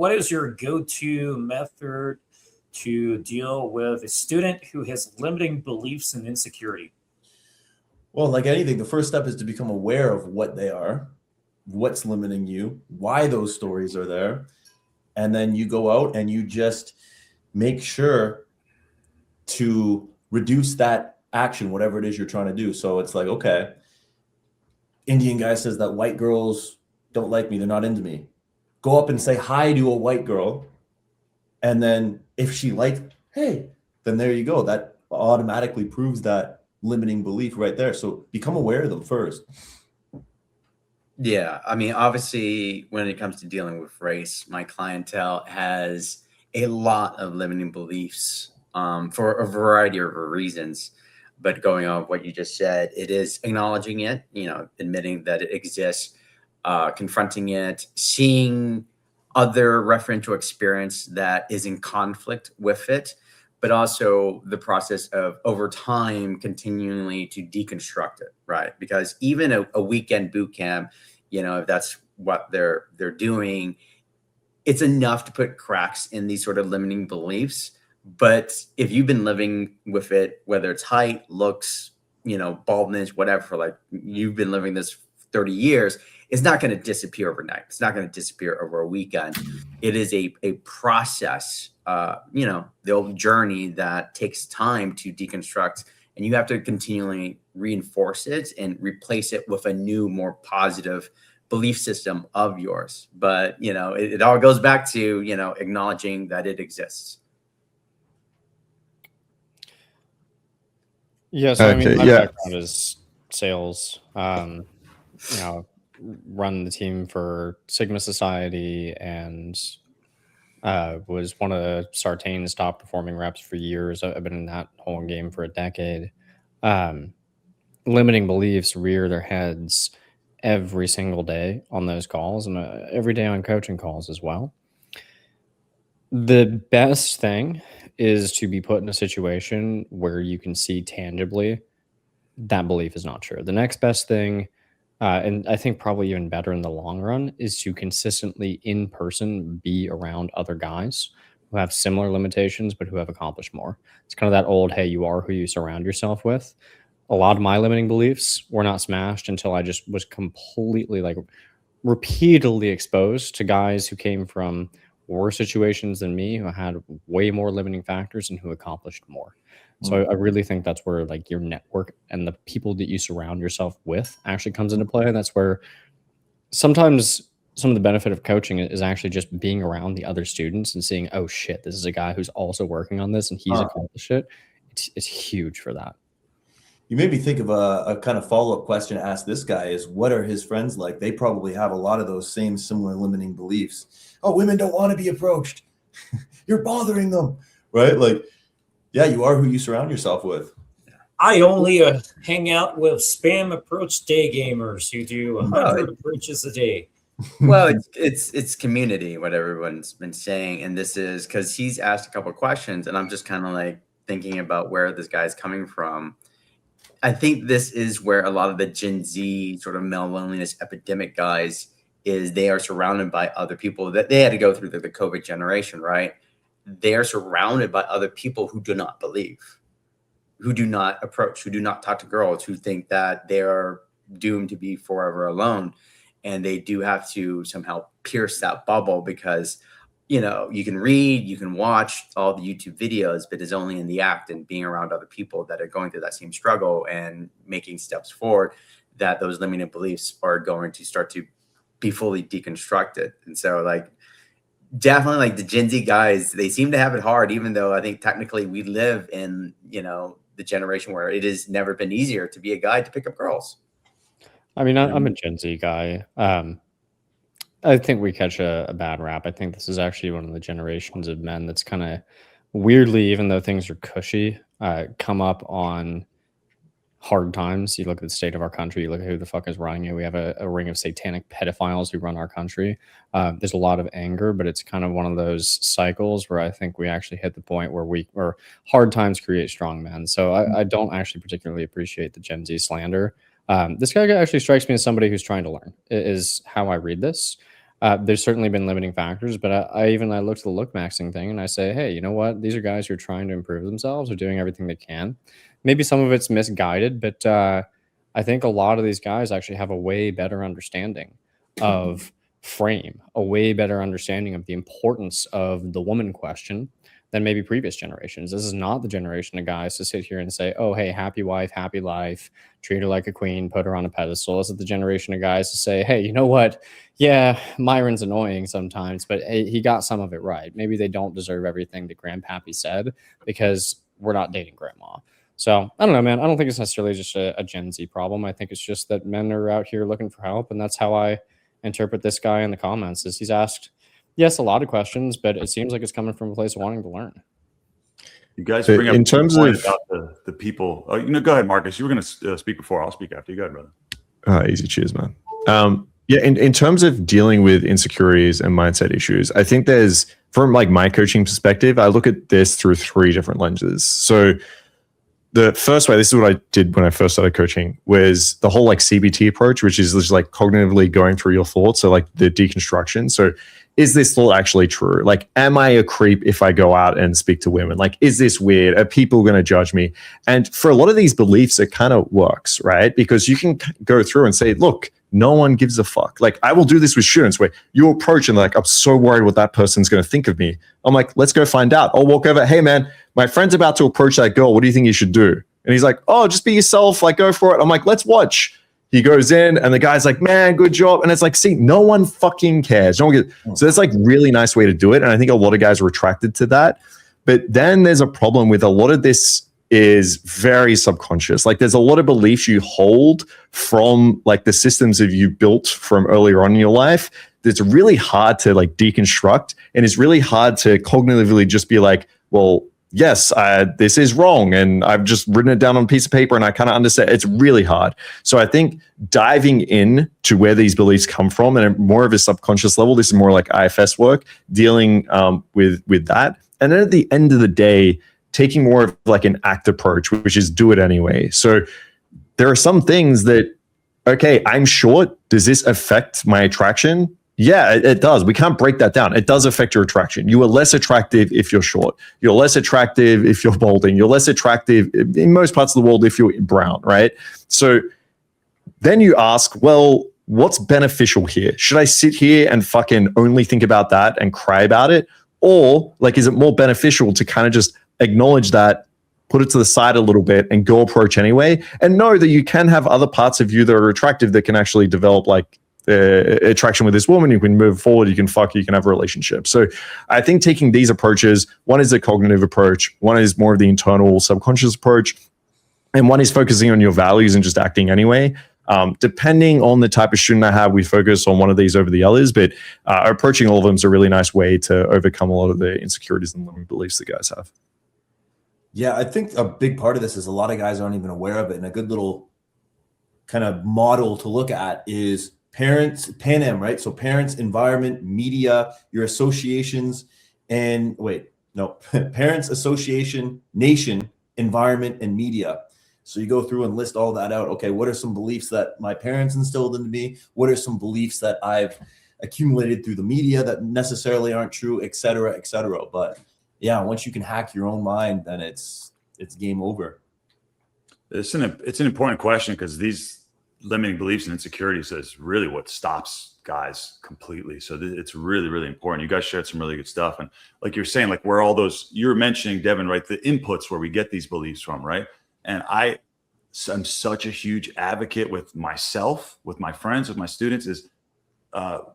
what is your go-to method to deal with a student who has limiting beliefs and insecurity? Well, like anything, the first step is to become aware of what they are, what's limiting you, why those stories are there. And then you go out and you just make sure to reduce that action, whatever it is you're trying to do. So it's like, okay, Indian guy says that white girls don't like me, they're not into me. Go up and say hi to a white girl. And then if she likes, hey, then there you go. That automatically proves that limiting belief right there. So become aware of them first. Yeah, I mean, obviously, when it comes to dealing with race, my clientele has a lot of limiting beliefs for a variety of reasons. But going on what you just said, it is acknowledging it, admitting that it exists, confronting it, seeing other referential experience that is in conflict with it, but also the process of over time continually to deconstruct it, right? Because even a weekend boot camp, if that's what they're doing, it's enough to put cracks in these sort of limiting beliefs. But if you've been living with it, whether it's height, looks, baldness, whatever, like you've been living this 30 years, it's not going to disappear overnight. It's not going to disappear over a weekend. It is a process, the old journey that takes time to deconstruct, and you have to continually reinforce it and replace it with a new, more positive belief system of yours. But, it all goes back to, acknowledging that it exists. Yeah, so I mean, my background is sales. Run the team for Sigma Society and was one of Sartain's top performing reps for years. I've been in that whole game for a decade. Limiting beliefs rear their heads every single day on those calls and every day on coaching calls as well. The best thing is to be put in a situation where you can see tangibly that belief is not true. The next best thing, and I think probably even better in the long run, is to consistently in person be around other guys who have similar limitations but who have accomplished more. It's kind of that old, hey, you are who you surround yourself with. A lot of my limiting beliefs were not smashed until I just was completely, repeatedly exposed to guys who came from worse situations than me, who had way more limiting factors and who accomplished more. So I really think that's where your network and the people that you surround yourself with actually comes into play. And that's where sometimes some of the benefit of coaching is actually just being around the other students and seeing, oh shit, this is a guy who's also working on this and he's accomplished it. It's huge for that. You made me think of a kind of follow-up question to ask this guy is, what are his friends like? They probably have a lot of those same similar limiting beliefs. Oh, women don't want to be approached. You're bothering them, right? Yeah, you are who you surround yourself with. I only hang out with spam approach day gamers who do 100 approaches a day. Well, it's community, what everyone's been saying. And this is because he's asked a couple of questions and I'm just kind of thinking about where this guy's coming from. I think this is where a lot of the Gen Z sort of male loneliness epidemic guys is they are surrounded by other people that they had to go through the COVID generation, right? They are surrounded by other people who do not believe, who do not approach, who do not talk to girls, who think that they are doomed to be forever alone. And they do have to somehow pierce that bubble because, you can read, you can watch all the YouTube videos, but it's only in the act and being around other people that are going through that same struggle and making steps forward that those limiting beliefs are going to start to be fully deconstructed. And so definitely the Gen Z guys, they seem to have it hard, even though I think technically we live in, the generation where it has never been easier to be a guy to pick up girls. I mean, I'm a Gen Z guy. I think we catch a bad rap. I think this is actually one of the generations of men that's kind of weirdly, even though things are cushy, come up on hard times. You look at the state of our country, you look at who the fuck is running it. We have a ring of satanic pedophiles who run our country. There's a lot of anger, but it's kind of one of those cycles where I think we actually hit the point where hard times create strong men. So I don't actually particularly appreciate the Gen Z slander. This guy actually strikes me as somebody who's trying to learn, is how I read this. There's certainly been limiting factors, but I look at the look maxing thing and I say, hey, you know what? These are guys who are trying to improve themselves, are doing everything they can. Maybe some of it's misguided, but I think a lot of these guys actually have a way better understanding of frame, a way better understanding of the importance of the woman question than maybe previous generations. This is not the generation of guys to sit here and say, oh, hey, happy wife, happy life, treat her like a queen, put her on a pedestal. This is the generation of guys to say, hey, you know what? Yeah, Myron's annoying sometimes, but hey, he got some of it right. Maybe they don't deserve everything that Grandpappy said because we're not dating grandma. So I don't know, man. I don't think it's necessarily just a Gen Z problem. I think it's just that men are out here looking for help. And that's how I interpret this guy in the comments is he's asked, yes, a lot of questions, but it seems like it's coming from a place of wanting to learn. You guys bring up in terms of about the people. Oh, go ahead, Marcus. You were going to speak before. I'll speak after. You go ahead, brother. Easy. Cheers, man. Yeah, in terms of dealing with insecurities and mindset issues, I think there's, from like my coaching perspective, I look at this through 3 different lenses. So the first way, this is what I did when I first started coaching, was the whole like CBT approach, which is just like cognitively going through your thoughts. So like the deconstruction. So is this thought actually true? Like, am I a creep if I go out and speak to women? Like, is this weird? Are people going to judge me? And for a lot of these beliefs, it kind of works, right? Because you can go through and say, look, no one gives a fuck. Like, I will do this with students where you approach and like, I'm so worried what that person's going to think of me. I'm like, let's go find out. I'll walk over. Hey, man, my friend's about to approach that girl. What do you think you should do? And he's like, oh, just be yourself. Like, go for it. I'm like, let's watch. He goes in and the guy's like, man, good job. And it's like, see, no one fucking cares. No one gets, so that's like really nice way to do it. And I think a lot of guys are attracted to that. But then there's a problem with a lot of this is very subconscious. Like there's a lot of beliefs you hold from like the systems that you built from earlier on in your life that's really hard to like deconstruct. And it's really hard to cognitively just be like, well, yes, this is wrong. And I've just written it down on a piece of paper and I kind of understand. It's really hard. So I think diving in to where these beliefs come from and more of a subconscious level, this is more like IFS work, dealing with that. And then at the end of the day, taking more of like an ACT approach, which is do it anyway. So there are some things that, okay, I'm short. Does this affect my attraction? Yeah, it does. We can't break that down. It does affect your attraction. You are less attractive if you're short. You're less attractive if you're balding. You're less attractive in most parts of the world if you're brown, right? So then you ask, well, what's beneficial here? Should I sit here and fucking only think about that and cry about it? Or like, is it more beneficial to kind of just acknowledge that, put it to the side a little bit and go approach anyway, and know that you can have other parts of you that are attractive that can actually develop like attraction with this woman. You can move forward, you can fuck, you can have a relationship. So I think taking these approaches, one is a cognitive approach, one is more of the internal subconscious approach, and one is focusing on your values and just acting anyway. Depending on the type of student I have, we focus on one of these over the others, but approaching all of them is a really nice way to overcome a lot of the insecurities and limiting beliefs that guys have. Yeah, I think a big part of this is a lot of guys aren't even aware of it. And a good little kind of model to look at is parents, PANM, right? So parents, environment, media, your associations, and parents, association, nation, environment, and media. So you go through and list all that out. Okay, what are some beliefs that my parents instilled into me? What are some beliefs that I've accumulated through the media that necessarily aren't true, et cetera, et cetera. But yeah, once you can hack your own mind, then it's game over. It's an important question because these limiting beliefs and insecurities is really what stops guys completely. So it's really, really important. You guys shared some really good stuff. And like you're saying, like where all those, you're mentioning, Devin, right? The inputs where we get these beliefs from, right? And I'm such a huge advocate with myself, with my friends, with my students is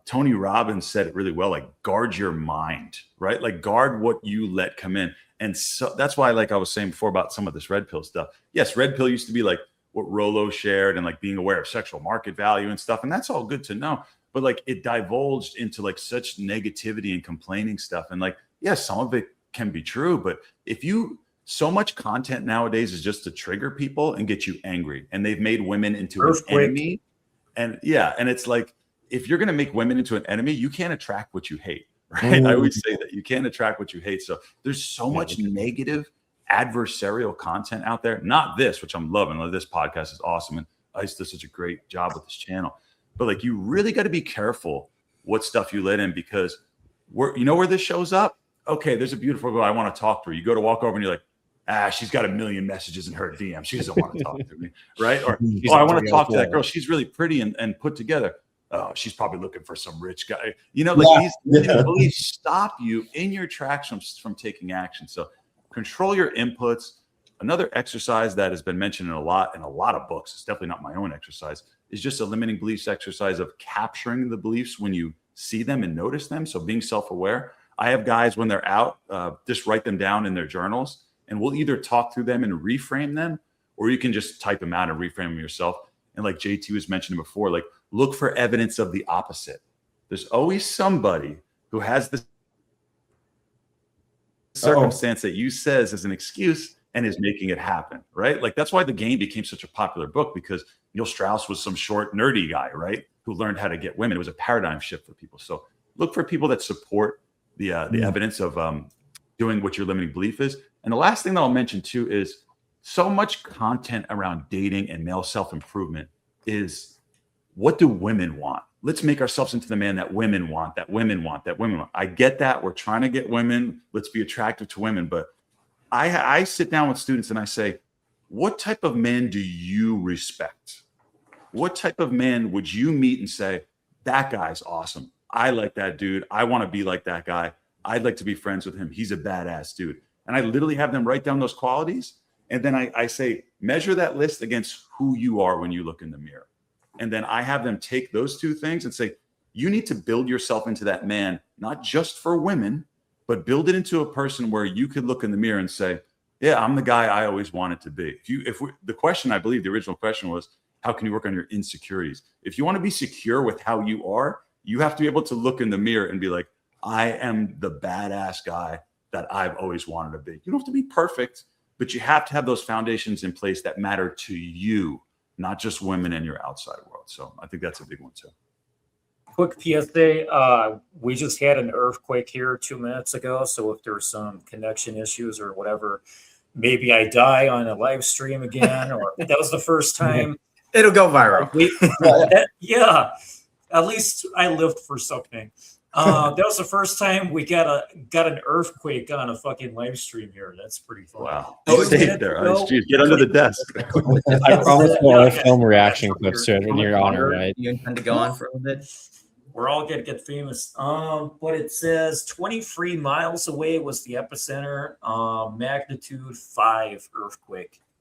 Tony Robbins said it really well, like guard your mind, right? Like guard what you let come in. And so that's why, like I was saying before about some of this red pill stuff. Yes, red pill used to be like what Rolo shared and like being aware of sexual market value and stuff. And that's all good to know. But like it divulged into like such negativity and complaining stuff. And like, yes, some of it can be true. But if you, so much content nowadays is just to trigger people and get you angry. And they've made women into an enemy. And yeah, and it's like, if you're going to make women into an enemy, you can't attract what you hate, right? I always say that you can't attract what you hate. So there's so much negative adversarial content out there. Not this, which I'm loving. Like, this podcast is awesome. And Ice does such a great job with this channel. But like, you really got to be careful what stuff you let in, because you know where this shows up? Okay, there's a beautiful girl I want to talk to her. You go to walk over and you're like, she's got a million messages in her DM. She doesn't want to talk to me, right? Or, I want to talk to that girl. She's really pretty and put together. Oh, she's probably looking for some rich guy. You know, like these beliefs stop you in your tracks from taking action. So control your inputs. Another exercise that has been mentioned in a lot of books, it's definitely not my own exercise, is just a limiting beliefs exercise of capturing the beliefs when you see them and notice them. So being self-aware. I have guys when they're out, just write them down in their journals, and we'll either talk through them and reframe them, or you can just type them out and reframe them yourself. And like JT was mentioning before, like look for evidence of the opposite. There's always somebody who has the circumstance that you says as an excuse and is making it happen, right? Like that's why The Game became such a popular book, because Neil Strauss was some short, nerdy guy, right? Who learned how to get women. It was a paradigm shift for people. So look for people that support the evidence of doing what your limiting belief is. And the last thing that I'll mention too is so much content around dating and male self-improvement is, what do women want? Let's make ourselves into the man that women want, that women want, that women want. I get that. We're trying to get women. Let's be attractive to women. But I sit down with students and I say, what type of man do you respect? What type of man would you meet and say, that guy's awesome. I like that dude. I want to be like that guy. I'd like to be friends with him. He's a badass dude. And I literally have them write down those qualities. And then I say, measure that list against who you are when you look in the mirror. And then I have them take those two things and say, you need to build yourself into that man, not just for women, but build it into a person where you could look in the mirror and say, yeah, I'm the guy I always wanted to be. The question, I believe the original question was, how can you work on your insecurities? If you want to be secure with how you are, you have to be able to look in the mirror and be like, I am the badass guy that I've always wanted to be. You don't have to be perfect, but you have to have those foundations in place that matter to you, not just women in your outside world. So I think that's a big one too. Quick PSA, we just had an earthquake here 2 minutes ago. So if there's some connection issues or whatever, maybe I die on a live stream again, or that was the first time. It'll go viral. Yeah, at least I lived for something. That was the first time we got an earthquake on a fucking live stream here. That's pretty fun. Wow. Stay there. Get under the desk. I promise we'll film reaction clips to it in your honor, right? You intend to go on for a little bit? We're all gonna get famous. But it says 23 miles away was the epicenter. Magnitude 5 earthquake.